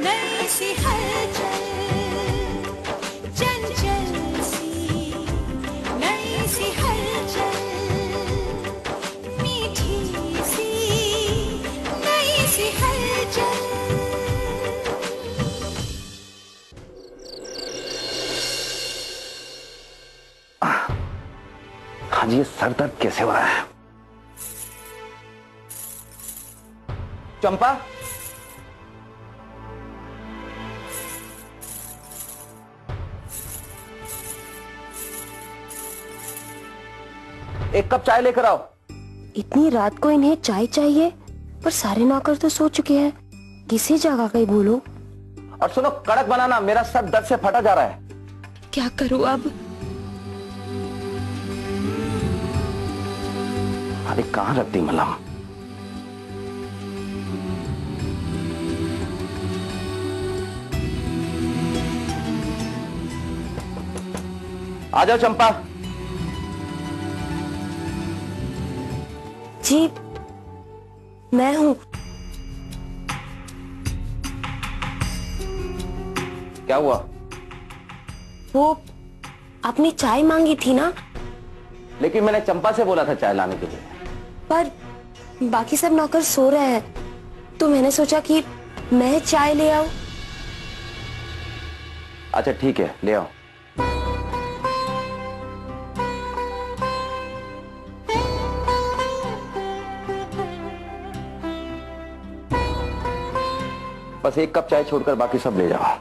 नई सी हलचल, चंचल सी नई सी हलचल, मीठी सी नई सी हलचल। हाँ जी, ये सर दर्द कैसे हो रहा है? चंपा, एक कप चाय लेकर आओ। इतनी रात को इन्हें चाय चाहिए, पर सारे नौकर तो सो चुके हैं। किसी जगह का ही बोलो। और सुनो, कड़क बनाना, मेरा सर दर्द से फटा जा रहा है। क्या करूं अब? अरे कहाँ रख दी मलहम? आ जाओ चंपा। जी, मैं हूँ। क्या हुआ? वो आपने चाय मांगी थी ना? लेकिन मैंने चंपा से बोला था चाय लाने के लिए। पर बाकी सब नौकर सो रहे हैं, तो मैंने सोचा कि मैं चाय ले आऊं। अच्छा ठीक है, ले आओ। बस एक कप चाय छोड़कर बाकी सब ले जाओ।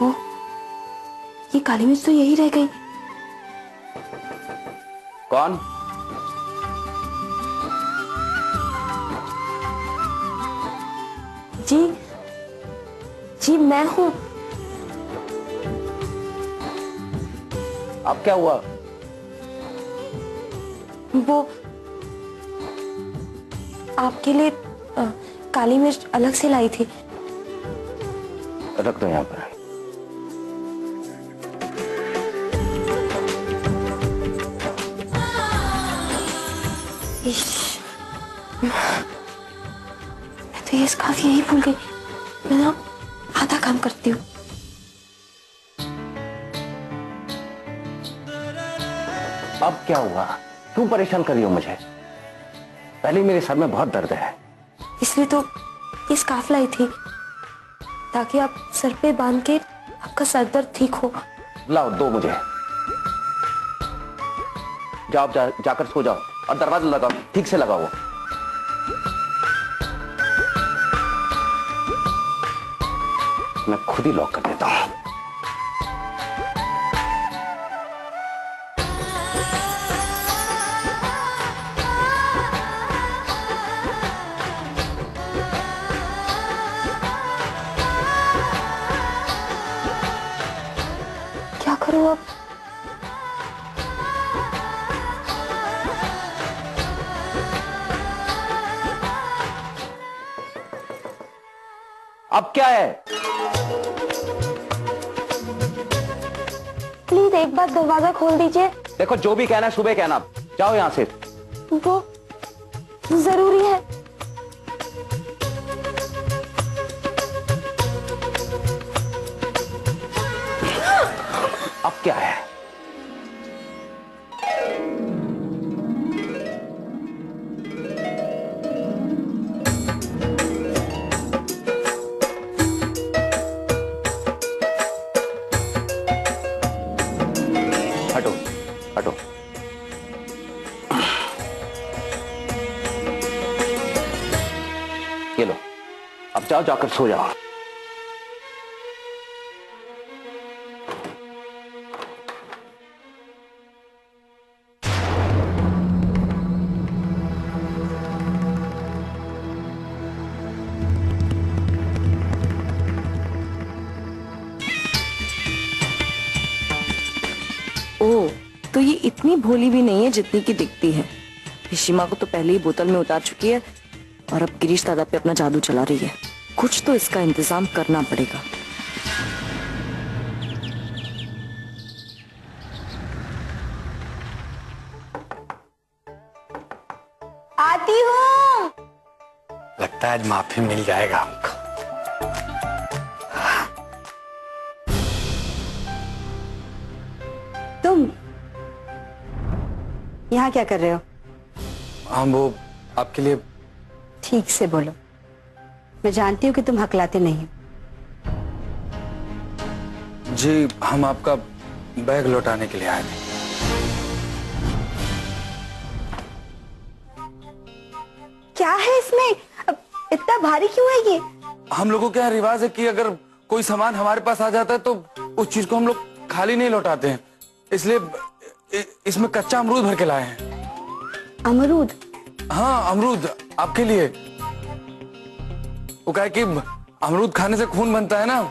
ओ, ये काली मिर्च तो यही रह गई। कौन? जी जी, मैं हूँ। अब क्या हुआ? वो आपके लिए काली मिर्च अलग से लाई थी। रख दो यहाँ पर। मैं तो ये स्कार्फ यही भूल गई। मैं ना आधा काम करती हूँ। अब क्या हुआ? क्यों परेशान कर रही हो मुझे? पहले ही मेरे सर में बहुत दर्द है। इसलिए तो ये स्कार्फ लाई थी, ताकि आप सर पे बांध के आपका सर दर्द ठीक हो। लाओ, दो मुझे। जाओ, जाकर सो जाओ और दरवाजा लगाओ, ठीक से लगाओ। मैं खुद ही लॉक कर देता हूं। क्या करूं अब? अब क्या है? प्लीज एक बार दरवाजा खोल दीजिए। देखो, जो भी कहना है सुबह कहना। जाओ यहां से। वो जरूरी है। अब क्या है? हटो हटो। ये लो, अब जाओ, जाकर सो जाओ। ओह, तो ये इतनी भोली भी नहीं है जितनी की दिखती है। हिशिमा को तो पहले ही बोतल में उतार चुकी है और अब गिरीश दादा पे अपना जादू चला रही है। कुछ तो इसका इंतजाम करना पड़ेगा। आती हूँ। लगता है आज माफी मिल जाएगा हमको। तुम यहाँ क्या कर रहे हो? हम वो आपके लिए। ठीक से बोलो, मैं जानती हूँ कि तुम हकलाते नहीं हो। जी हम आपका बैग लौटाने के लिए आए थे। क्या है इसमें? अब इतना भारी क्यों है ये? हम लोगों के यहाँ रिवाज है कि अगर कोई सामान हमारे पास आ जाता है तो उस चीज को हम लोग खाली नहीं लौटाते हैं, इसलिए इसमें कच्चा अमरूद भर के लाए हैं। अमरूद? हाँ अमरूद आपके लिए। वो क्या है कि अमरूद खाने से खून बनता है ना,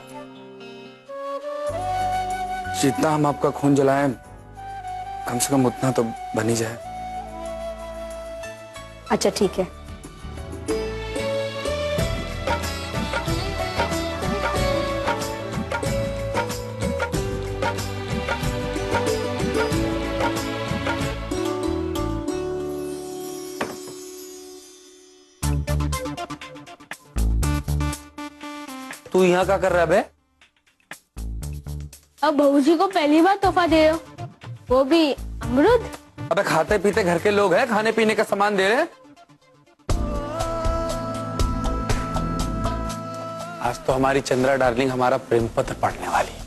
जितना हम आपका खून जलाएं कम से कम उतना तो बन ही जाए। अच्छा ठीक है। तू यहाँ क्या कर रहा है बे? अब बहू जी को पहली बार तोहफा दे रहे हो, वो भी अमरूद। अबे खाते पीते घर के लोग हैं, खाने पीने का सामान दे रहे हैं। आज तो हमारी चंद्रा डार्लिंग हमारा प्रेम पत्र पढ़ने वाली है,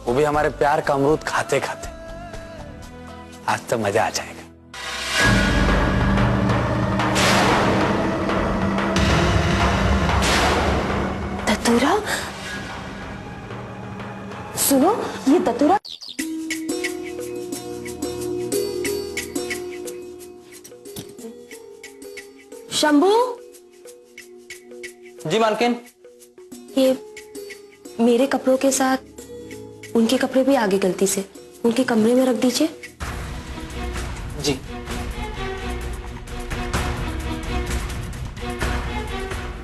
वो भी हमारे प्यार का अमरूद खाते खाते। आज तो मजा आ जाएगा। दतूरा? सुनो, ये दतूरा शंभू। जी मालकिन। ये मेरे कपड़ों के साथ उनके कपड़े भी आगे गलती से उनके कमरे में रख दीजिए। जी।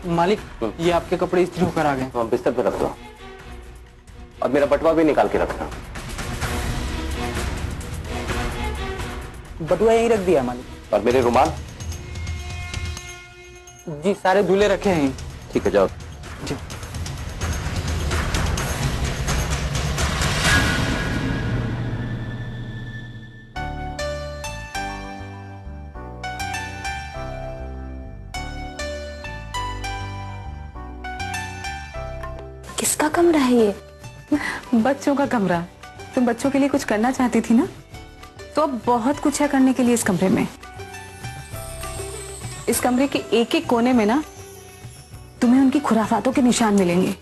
मालिक, ये आपके कपड़े इस्त्री होकर आ गए। तो बिस्तर पे रख दो और मेरा बटुआ भी निकाल के रखना। बटुआ यहीं रख दिया मालिक। और मेरे रुमाल? जी सारे धुले रखे हैं। ठीक है जाओ। जी। किसका कमरा है ये? बच्चों का कमरा। तुम बच्चों के लिए कुछ करना चाहती थी ना, तो अब बहुत कुछ है करने के लिए इस कमरे में। इस कमरे के एक एक कोने में ना तुम्हें उनकी खुराफातों के निशान मिलेंगे।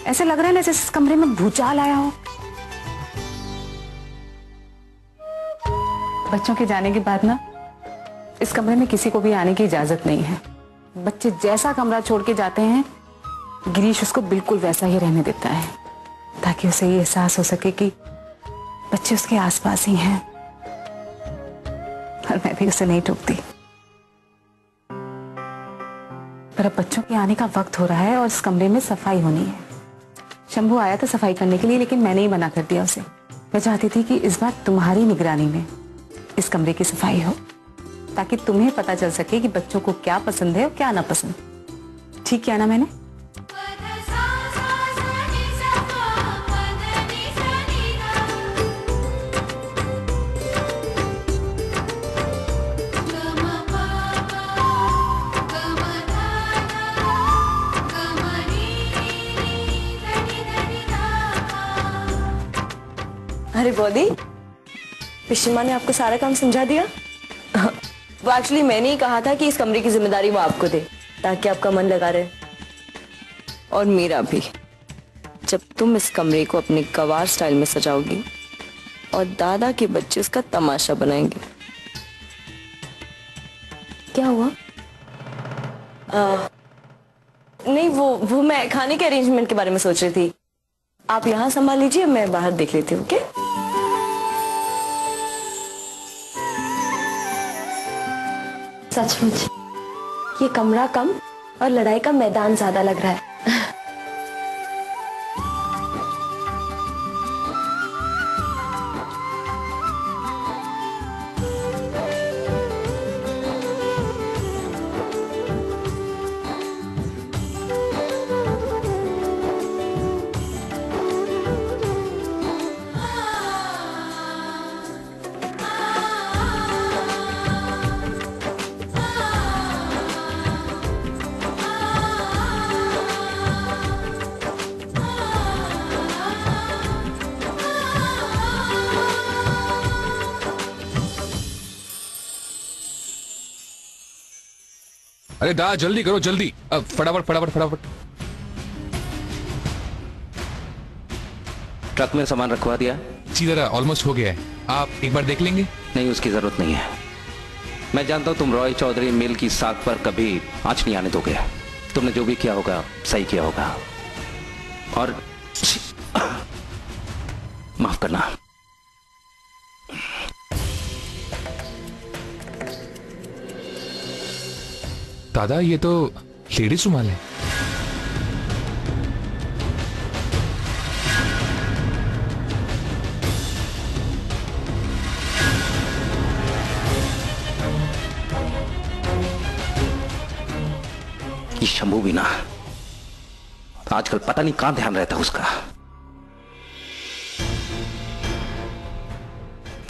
ऐसे लग रहा है ना जैसे इस कमरे में भूचाल आया हो। बच्चों के जाने के बाद ना इस कमरे में किसी को भी आने की इजाजत नहीं है। बच्चे जैसा कमरा छोड़ के जाते हैं, गिरीश उसको बिल्कुल वैसा ही रहने देता है, ताकि उसे ये एहसास हो सके कि बच्चे उसके आसपास ही हैं। और मैं भी उसे नहीं टोकती। पर अब बच्चों के आने का वक्त हो रहा है और इस कमरे में सफाई होनी है। शंभू आया था सफाई करने के लिए, लेकिन मैंने ही मना कर दिया उसे। मैं चाहती थी कि इस बार तुम्हारी निगरानी में इस कमरे की सफाई हो, ताकि तुम्हें पता चल सके कि बच्चों को क्या पसंद है और क्या नापसंद। ठीक किया ना मैंने? अरे बॉडी, पिशिमा ने आपको सारा काम समझा दिया? वो एक्चुअली मैंने ही कहा था कि इस कमरे की जिम्मेदारी वो आपको दे, ताकि आपका मन लगा रहे। और मेरा भी। जब तुम इस कमरे को अपने गवार स्टाइल में सजाओगी और दादा के बच्चे उसका तमाशा बनाएंगे। क्या हुआ? नहीं, वो मैं खाने के अरेंजमेंट के बारे में सोच रही थी। आप यहाँ संभाल लीजिए, मैं बाहर देख लेती हूँ। ओके? सचमुच ये कमरा कम और लड़ाई का मैदान ज्यादा लग रहा है। अरे दा जल्दी करो जल्दी, अब फटाफट फटाफट फटाफट। ट्रक में सामान रखवा दिया? जी जरा ऑलमोस्ट हो गया है, आप एक बार देख लेंगे? नहीं, उसकी जरूरत नहीं है। मैं जानता हूं तुम रॉय चौधरी मिल की साख पर कभी आंच नहीं आने दोगे। तुमने जो भी किया होगा सही किया होगा, और माफ करना। दादा ये तो लेडीज रुमाल है। ये शंभू भी ना आजकल पता नहीं कहां ध्यान रहता उसका।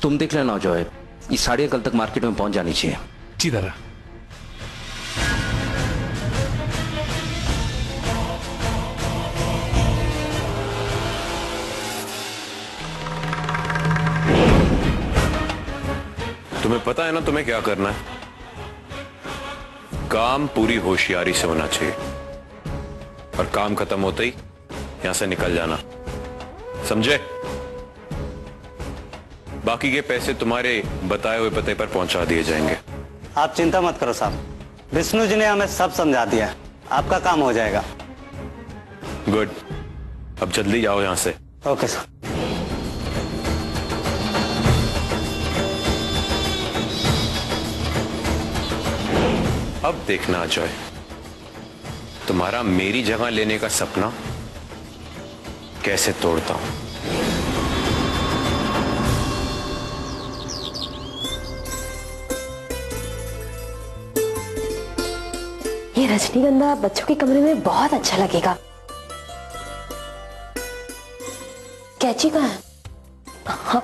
तुम देख लेना जो है, ये साड़ियां कल तक मार्केट में पहुंच जानी चाहिए। जी दादा। तुम्हें पता है ना तुम्हें क्या करना है? काम पूरी होशियारी से होना चाहिए, और काम खत्म होते ही यहां से निकल जाना, समझे? बाकी के पैसे तुम्हारे बताए हुए पते पर पहुंचा दिए जाएंगे। आप चिंता मत करो साहब, विष्णु जी ने हमें सब समझा दिया, आपका काम हो जाएगा। गुड, अब जल्दी जाओ यहां से। Okay sir. अब देखना अजय, तुम्हारा मेरी जगह लेने का सपना कैसे तोड़ता हूं। ये रजनीगंधा बच्चों के कमरे में बहुत अच्छा लगेगा। कैची कहाँ है? हाँ।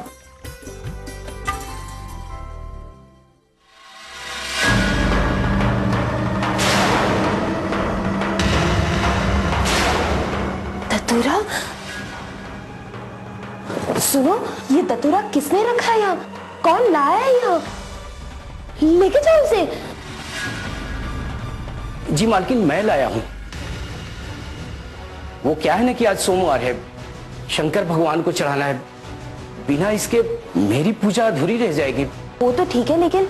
दतूरा? सुनो, ये दतूरा किसने रखा है यहाँ? कौन लाया है यहाँ? लेके जाओ उसे। जी मालकिन, मैं लाया हूं। वो क्या है ना कि आज सोमवार है, शंकर भगवान को चढ़ाना है, बिना इसके मेरी पूजा अधूरी रह जाएगी। वो तो ठीक है, लेकिन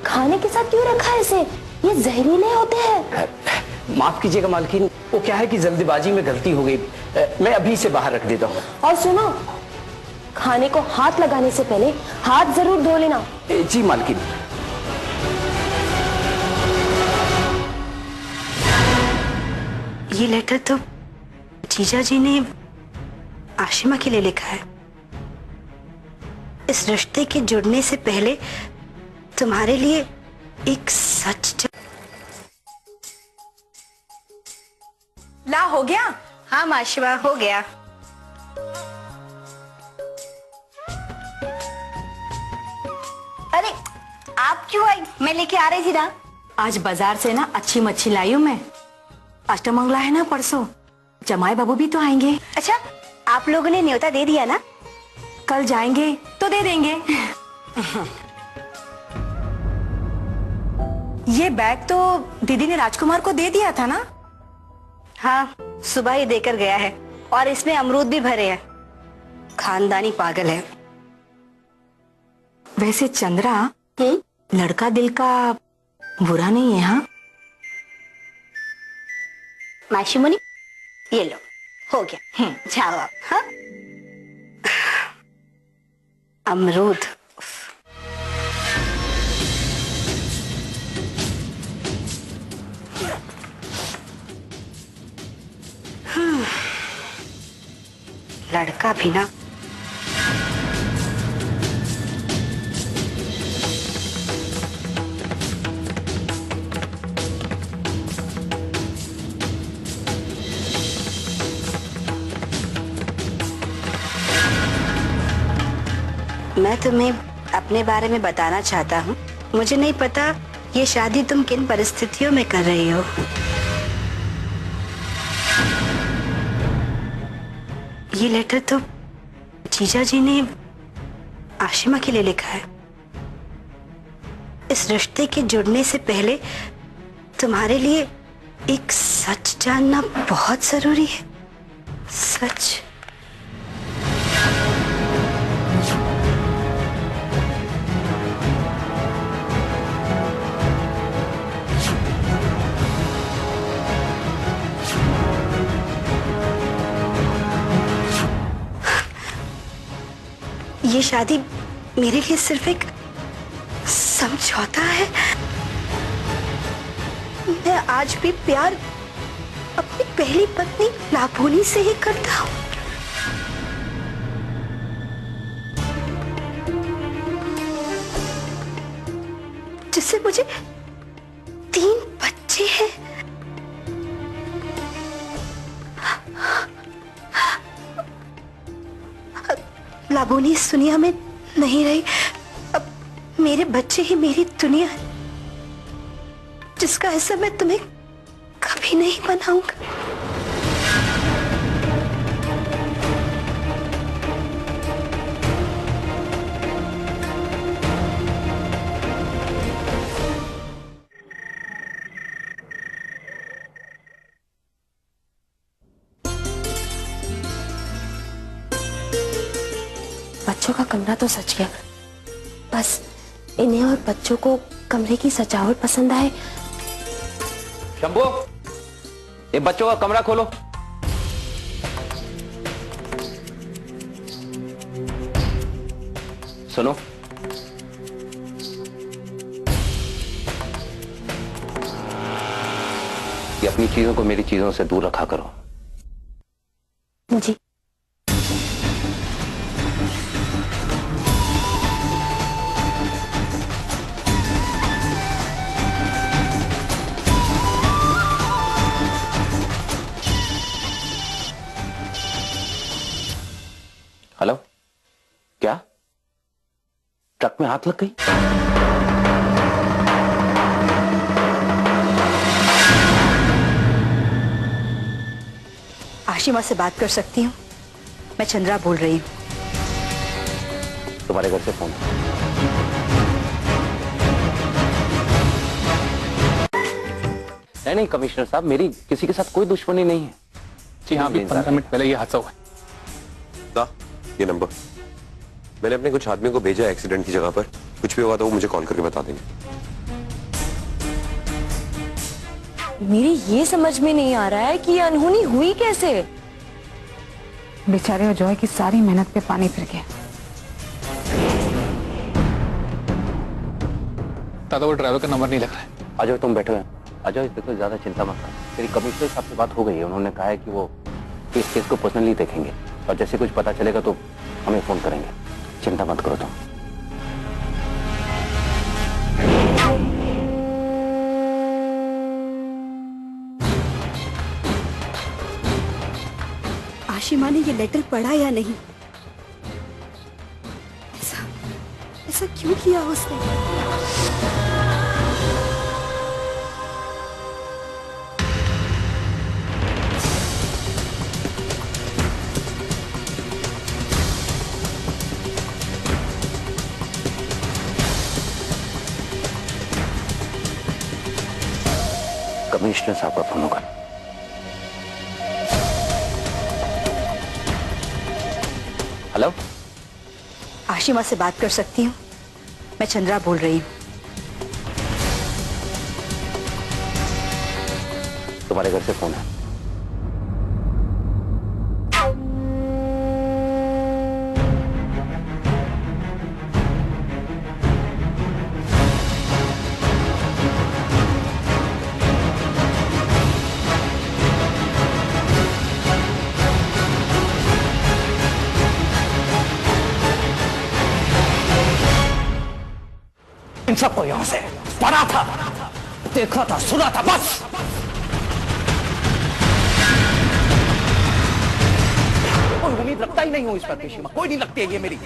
खाने के साथ क्यों रखा है इसे? ये जहरीले होते हैं। माफ कीजिएगा मालकिन, वो क्या है कि जल्दबाजी में गलती हो गई, मैं अभी इसे बाहर रख देता हूँ। और सुनो, खाने को हाथ लगाने से पहले हाथ जरूर धो लेना। जी मालकिन। ये लेटर तो जीजा जी ने आशिमा के लिए लिखा है। इस रिश्ते के जुड़ने से पहले तुम्हारे लिए एक सच। ला हो गया? हाँ आशिमा, हो गया। अरे आप क्यों आई? मैं लेके आ रही थी ना। आज बाजार से ना अच्छी मच्छी लाई हूं मैं। अष्टमंगला है ना परसों, जमाई बाबू भी तो आएंगे। अच्छा, आप लोगों ने न्योता दे दिया ना? कल जाएंगे तो दे देंगे। ये बैग तो दीदी ने राजकुमार को दे दिया था ना? हाँ, सुबह ही देकर गया है, और इसमें अमरूद भी भरे हैं। खानदानी पागल है। वैसे चंद्रा, लड़का दिल का बुरा नहीं है। हाँ माशिमुनी, ये लो, हो गया। जाओ आप। हाँ, अमरूद। लड़का भी ना। मैं तुम्हें अपने बारे में बताना चाहता हूँ। मुझे नहीं पता ये शादी तुम किन परिस्थितियों में कर रही हो। ये लेटर तो जीजा जी ने आशिमा के लिए लिखा है। इस रिश्ते के जुड़ने से पहले तुम्हारे लिए एक सच जानना बहुत जरूरी है। सच। ये शादी मेरे लिए सिर्फ एक समझौता है। मैं आज भी प्यार अपनी पहली पत्नी लाभोनी से ही करता हूँ। जिससे मुझे 3 बच्चे हैं। लाभोनी इस दुनिया में नहीं रही। अब मेरे बच्चे ही मेरी दुनिया है, जिसका हिस्सा मैं तुम्हें कभी नहीं बनाऊंगा। बच्चों का कमरा तो सच गया, बस इन्हें और बच्चों को कमरे की सजावट पसंद आए। शंभू, ये बच्चों का कमरा खोलो। सुनो, ये अपनी चीजों को मेरी चीजों से दूर रखा करो। जी। हेलो, क्या ट्रक में हाथ लग गई? आशिमा से बात कर सकती हूँ? मैं चंद्रा बोल रही हूँ। तुम्हारे घर से फोन। नहीं कमिश्नर साहब, मेरी किसी के साथ कोई दुश्मनी नहीं है। जी हाँ, अभी 15 मिनट पहले ये हादसा हुआ है। ये नंबर मैंने अपने कुछ आदमियों को भेजा एक्सीडेंट की जगह पर। कुछ भी होगा तो वो मुझे कॉल करके बता देंगे। मेरी ये समझ में नहीं आ रहा है कि ये अनहोनी हुई कैसे। बेचारे अजय की सारी मेहनत पे पानी फिर गया। दादा, वो ड्राइवर का नंबर नहीं लग रहा है। अजय तुम बैठो हैं। अजय देखो, ज्यादा चिंता मत कर। मेरी कमिश्नर साहब से बात हो गई है। उन्होंने कहा है कि वो इस केस को पर्सनली देखेंगे और जैसे कुछ पता चलेगा तो हमें फोन करेंगे। चिंता मत करो तुम। आशिमा ने ये लेटर पढ़ा या नहीं? ऐसा क्यों किया उसने? कमिश्नर साहब का फोन होगा। हेलो, आशिमा से बात कर सकती हूँ? मैं चंद्रा बोल रही हूँ। तुम्हारे घर से फोन है। सबको यहां से, पढ़ा था, देखा था, सुना था, बस। कोई उम्मीद रखता ही नहीं हूं इस पर पिशीमा, कोई नहीं लगती है ये मेरी।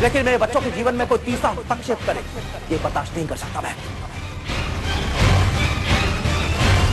लेकिन मेरे बच्चों के जीवन में कोई तीसरा हस्तक्षेप करे ये बर्दाश्त नहीं कर सकता मैं।